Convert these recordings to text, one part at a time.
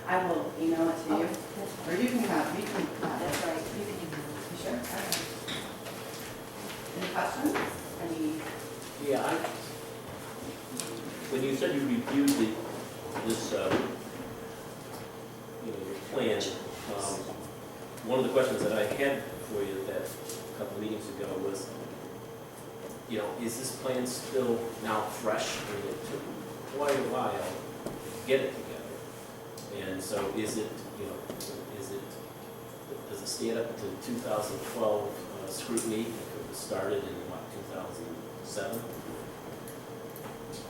I will email it to you, or you can have, That's right, you can email it. You sure? Okay. Any questions? Any? Yeah, when you said you reviewed this, your plan, one of the questions that I had for you that a couple of meetings ago was, is this plan still now fresh? I mean, it took quite a while to get it together. And so is it, does it stand up to 2012 scrutiny if it was started in, 2007?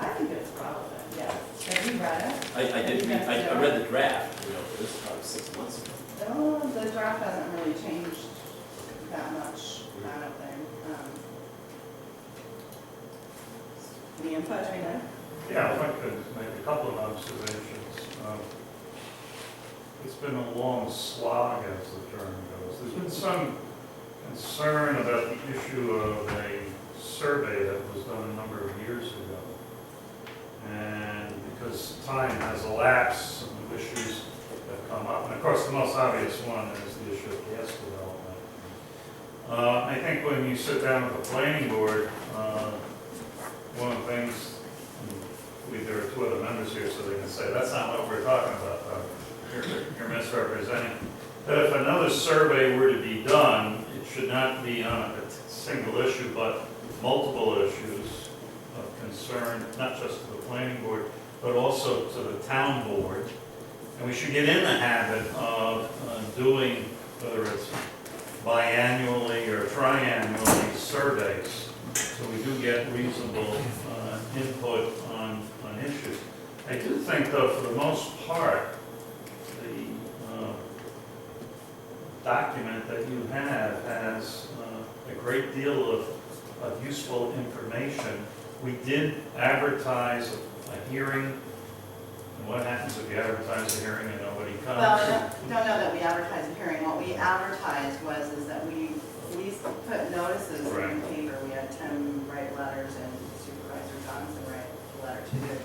I think it's relevant, yes. Have you read it? I read the draft, this is probably 6 months ago. Oh, the draft hasn't really changed that much, I don't think. Any input, Rena? Yeah, if I could make a couple of observations. It's been a long slog, as the term goes. There's been some concern about the issue of a survey that was done a number of years ago. And because time has elapsed, some new issues have come up. And of course, the most obvious one is the issue of gas development. I think when you sit down with the planning board, one of the things, there are two other members here, so they can say, that's not what we're talking about, you're misrepresenting. That if another survey were to be done, it should not be on a single issue, but multiple issues of concern, not just to the planning board, but also to the town board. And we should get in the habit of doing, whether it's biannually or triannually, surveys, so we do get reasonable input on issues. I do think, though, for the most part, the document that you have has a great deal of useful information. We did advertise a hearing. And what happens if you advertise a hearing and nobody comes? Well, I don't know that we advertised a hearing. What we advertised is that we put notices in the paper. We had Tim write letters and Supervisor Johnson write a letter to the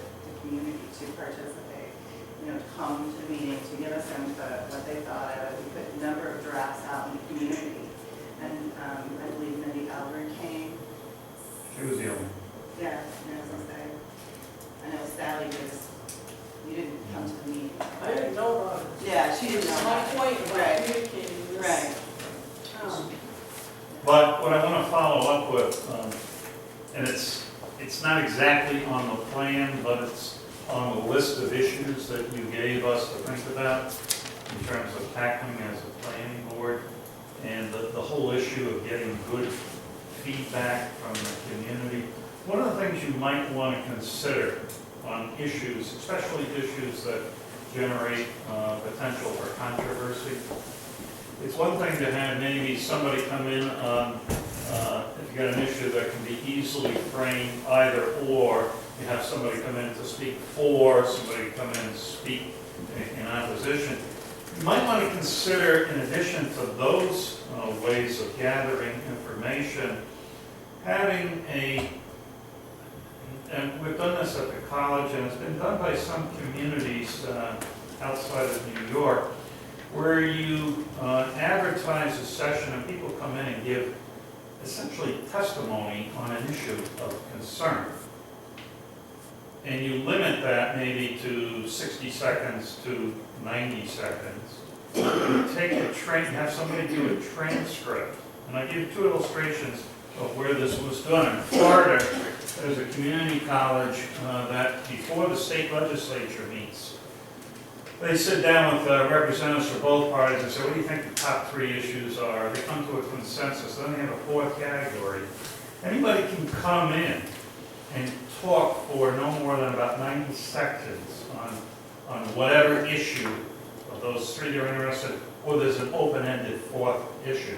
community to participate, to come to the meeting, to give us input, what they thought of it. We put a number of drafts out in the community. And I believe Mindy Albert came. She was the only. Yeah, I was going to say. I know Sally you didn't come to the meeting. I didn't know about it. Yeah, she didn't know. My point about Right. communicating this. Right. But what I want to follow up with, and it's not exactly on the plan, but it's on the list of issues that you gave us to think about in terms of tackling as a planning board, and the whole issue of getting good feedback from the community. One of the things you might want to consider on issues, especially issues that generate potential for controversy. It's one thing to have maybe somebody come in on, if you got an issue that can be easily framed either or, you have somebody come in to speak for, somebody come in and speak in opposition. You might want to consider, in addition to those ways of gathering information, having and we've done this at the college, and it's been done by some communities outside of New York, where you advertise a session and people come in and give essentially testimony on an issue of concern. And you limit that maybe to 60 seconds to 90 seconds. You take have somebody do a transcript. And I give two illustrations of where this was done. In Florida, there's a community college that before the state legislature meets, they sit down with representatives for both parties and say, what do you think the top 3 issues are? They come to a consensus. Then they have a 4th category. Anybody can come in and talk for no more than about 90 seconds on whatever issue of those 3 they're interested in, or there's an open-ended 4th issue.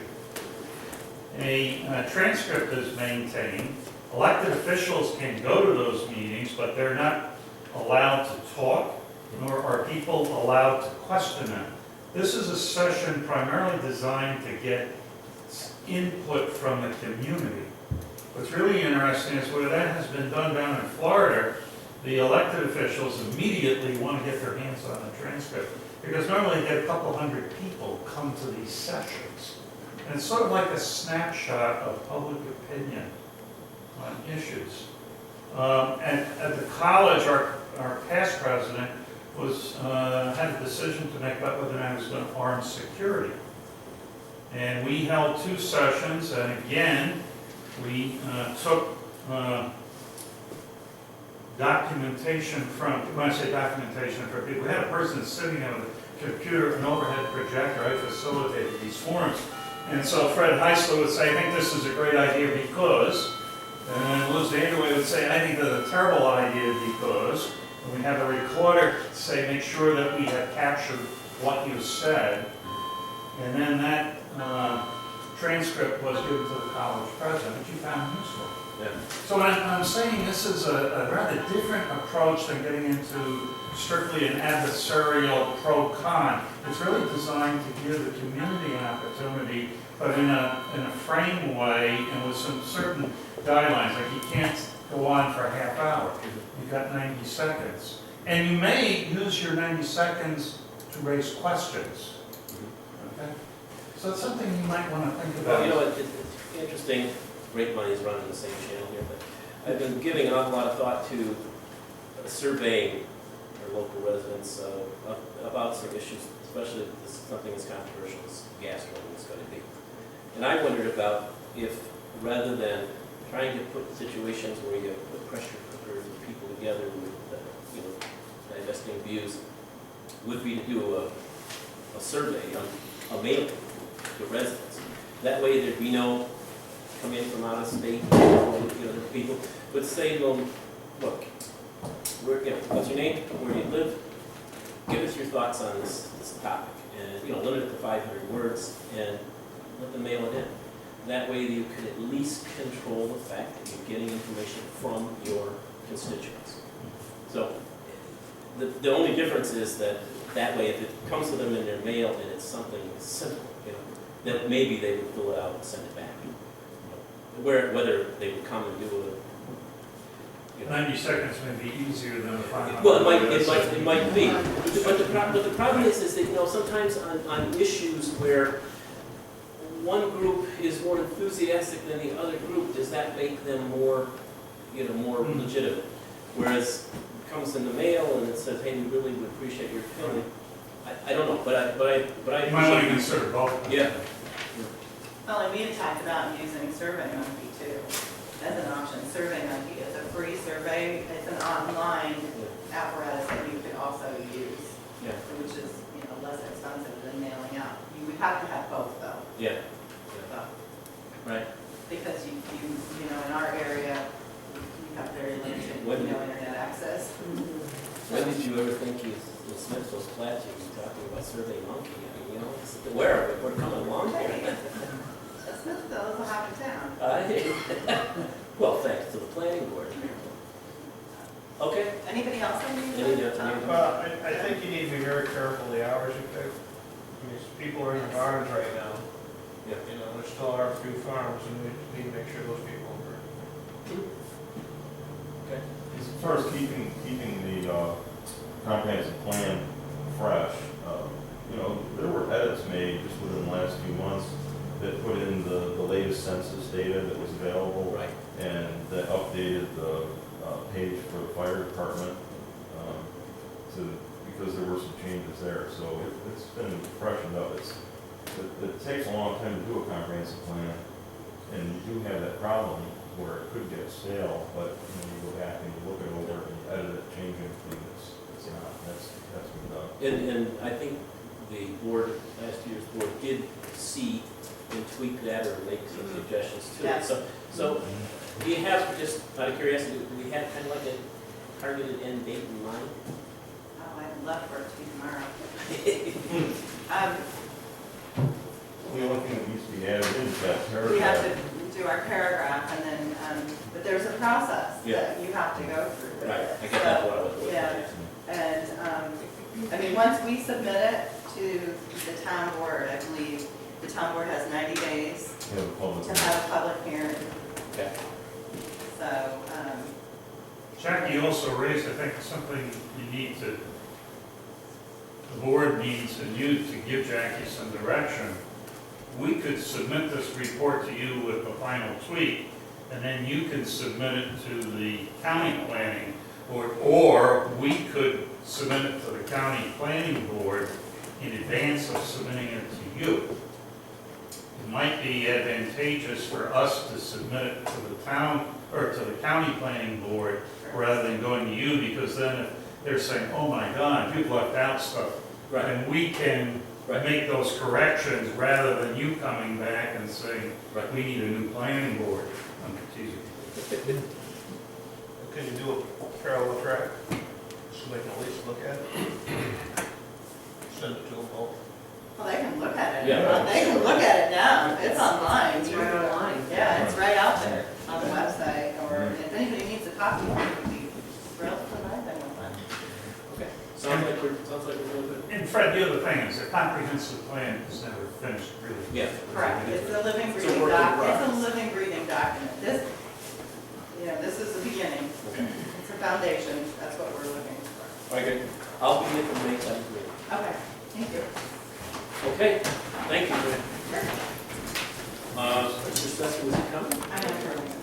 A transcript is maintained. Elected officials can go to those meetings, but they're not allowed to talk, nor are people allowed to question them. This is a session primarily designed to get input from the community. What's really interesting is where that has been done down in Florida the elected officials immediately want to get their hands on the transcript, because normally you get a couple hundred people come to these sessions. And it's sort of like a snapshot of public opinion on issues. And at the college, our past president had a decision to make about whether or not he was going to arm security. And we held 2 sessions, and again, we took documentation from, when I say documentation from people, we had a person sitting there with a computer, an overhead projector. I facilitated these forums. And so Fred Heisler would say, I think this is a great idea because, and Liz Vanderway would say, I think that's a terrible idea because, and we have a recorder say, make sure that we have captured what you said. And then that transcript was given to the college president, which he found useful. Yeah. So I'm saying this is a rather different approach than getting into strictly an adversarial pro-con. It's really designed to give the community an opportunity, but in a frame way and with some certain guidelines. Like you can't go on for a half hour. You've got 90 seconds. And you may use your 90 seconds to raise questions. Okay? So it's something you might want to think about. Well, you know, it's interesting. Great Money is running the same channel here, but I've been giving an awful lot of thought to surveying our local residents about some issues, especially if this is something as controversial as gas money is going to be. And I wondered about if, rather than trying to put situations where you put pressure cookers of people together with, divesting views, would be to do a survey, a mailing to residents. That way there'd be no come in from out of state, the people would say to them, look, what's your name, where do you live, give us your thoughts on this topic, and limit it to 500 words, and let them mail it in. That way you could at least control the fact that you're getting information from your constituents. So the only difference is that way, if it comes to them in their mail and it's something simple, that maybe they would fill it out and send it back. Whether they would come and do it. 90 seconds may be easier than a 500. Well, it might be. But the problem is that sometimes on issues where one group is more enthusiastic than the other group, does that make them more legitimate? Whereas it comes in the mail and it says, hey, we really would appreciate your opinion. I don't know, but I You might want to consider both. Yeah. Well, and we had talked about using SurveyMonkey too, as an option. SurveyMonkey is a free survey, it's an online apparatus that you could also use, which is, less expensive than mailing out. You would have to have both though. Yeah. So, Right. because you in our area, we have very limited, internet access. When did you ever think in Smithville's Platte you'd be talking about SurveyMonkey? I mean, aware of it, we're coming along here. Smithville is a happy town. Well, thanks to the planning board. Okay. Anybody else? Well, I think you need to be very careful the hours you pick. People are in the barns right now. Yeah. There still are a few farms, and we need to make sure those people are. Okay. As far as keeping the comprehensive plan fresh, there were edits made just within the last few months that put in the latest census data that was available. Right. And that updated the page for the fire department because there were some changes there. So it's been freshened up. It takes a long time to do a comprehensive plan, and you do have that problem where it could get stale, but you go back and you look it over and you edit it, change anything that's not. That's been done. And I think the board, last year's board, did see and tweak that or make some suggestions to it. So do you have, just out of curiosity, do we have kind of like a targeted end date in mind? Oh, I'd love for it to be tomorrow. The only thing that needs to be added is that paragraph. We have to do our paragraph and then, but there's a process that you have to go through with Right, it. I get that what I was looking Yeah, at. and, once we submit it to the town board, I believe the town board has 90 days You have a public to have a public hearing. Okay. So, Jackie also raised, I think, something you need to, the board needs and you to give Jackie some direction. We could submit this report to you with the final tweak, and then you can submit it to the county planning board, or we could submit it to the county planning board in advance of submitting it to you. It might be advantageous for us to submit it to the town, or to the county planning board, rather than going to you, because then if they're saying, oh my God, you've left out stuff, Right, then we can right. make those corrections rather than you coming back and saying, Right. we need a new planning board. I'm teasing. Can you do a parallel track, so they can at least look at it? Send it to them both. Well, they can look at it. Yeah. They can look at it now. It's online. It's right online. Yeah, it's right out there on the website, or if anybody needs a copy, we would be thrilled to provide them with one. Okay, sounds like we're doing good. And Fred, the other thing is, a comprehensive plan is never finished, really. Yeah. Correct, it's a living, It's a breathing work in document, it's a progress. living, breathing document. This is the beginning. Okay. It's a foundation, that's what we're looking for. Okay, I'll be at the May 10th meeting. Okay, thank you. Okay, thank you. Mr. Spencer, was he coming? I'm not sure.